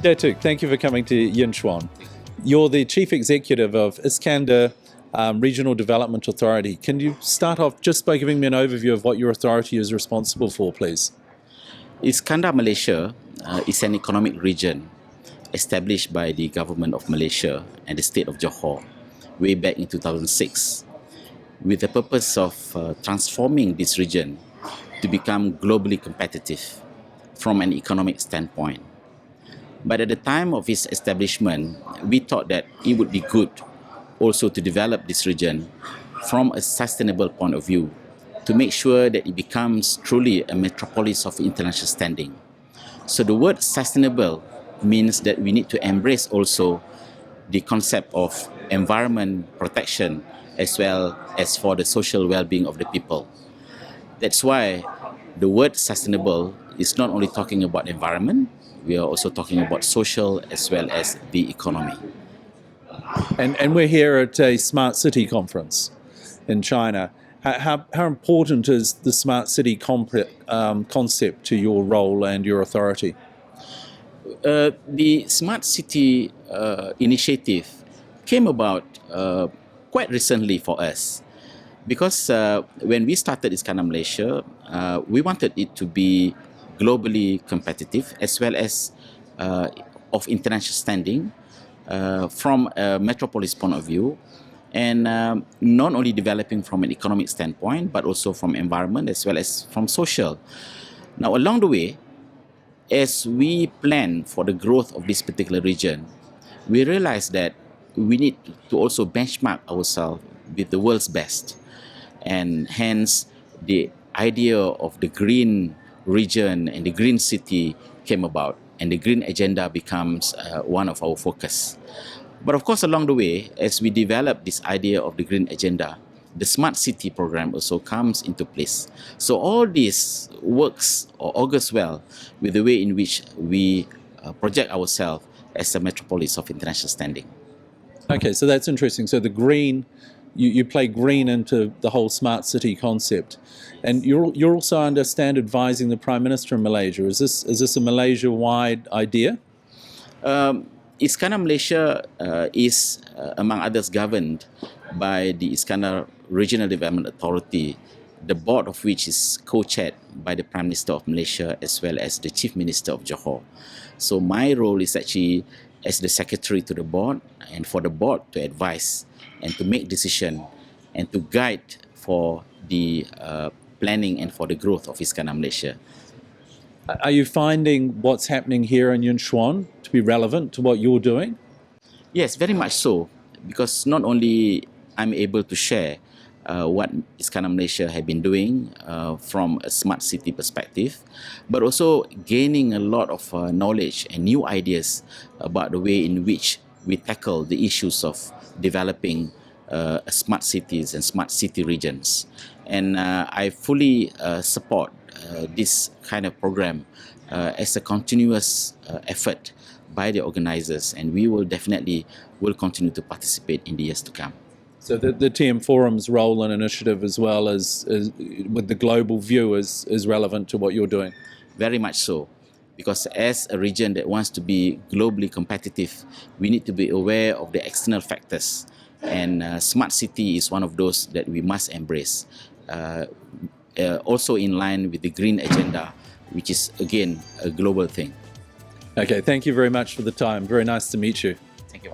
Datuk, thank you for coming to Yinchuan. You're the Chief Executive of Iskandar Regional Development Authority. Can you start off just by giving me an overview of what your authority is responsible for, please? Iskandar, Malaysia is an economic region established by the government of Malaysia and the state of Johor way back in 2006 with the purpose of transforming this region to become globally competitive from an economic standpoint. But at the time of its establishment, we thought that it would be good also to develop this region from a sustainable point of view to make sure that it becomes truly a metropolis of international standing. So the word sustainable means that we need to embrace also the concept of environment protection as well as for the social well-being of the people. That's why the word sustainable is not only talking about environment, we are also talking about social as well as the economy. And we're here at a Smart City conference in China. How important is the Smart City concept to your role and your authority? The Smart City initiative came about quite recently for us because when we started Iskandar Malaysia, we wanted it to be globally competitive as well as of international standing from a metropolis point of view, and not only developing from an economic standpoint but also from environment as well as from social. Now along the way, as we plan for the growth of this particular region, we realized that we need to also benchmark ourselves with the world's best, and hence the idea of the green region and the green city came about, and the green agenda becomes one of our focus. But of course, along the way, as we develop this idea of the green agenda, the Smart City program also comes into place. So all this works or augurs well with the way in which we project ourselves as a metropolis of international standing. Okay, so that's interesting. So the green, you play green into the whole Smart City concept. And you're also, I understand, advising the Prime Minister of Malaysia. Is this a Malaysia-wide idea? Iskandar Malaysia is, among others, governed by the Iskandar Regional Development Authority, the board of which is co-chaired by the Prime Minister of Malaysia as well as the Chief Minister of Johor. So my role is actually as the secretary to the board, and for the board to advise and to make decision and to guide for the planning and for the growth of Iskandar Malaysia. Are you finding what's happening here in Yinchuan to be relevant to what you're doing? Yes, very much so, because not only I'm able to share what Iskandar Malaysia have been doing from a smart city perspective, but also gaining a lot of knowledge and new ideas about the way in which we tackle the issues of developing smart cities and smart city regions. And I fully support this kind of program as a continuous effort by the organizers, and we will definitely continue to participate in the years to come. So the TM Forum's role and initiative as well as with the global view is relevant to what you're doing? Very much so, because as a region that wants to be globally competitive, we need to be aware of the external factors, and smart city is one of those that we must embrace. Also in line with the green agenda, which is again a global thing. Okay, thank you very much for the time. Very nice to meet you. Thank you.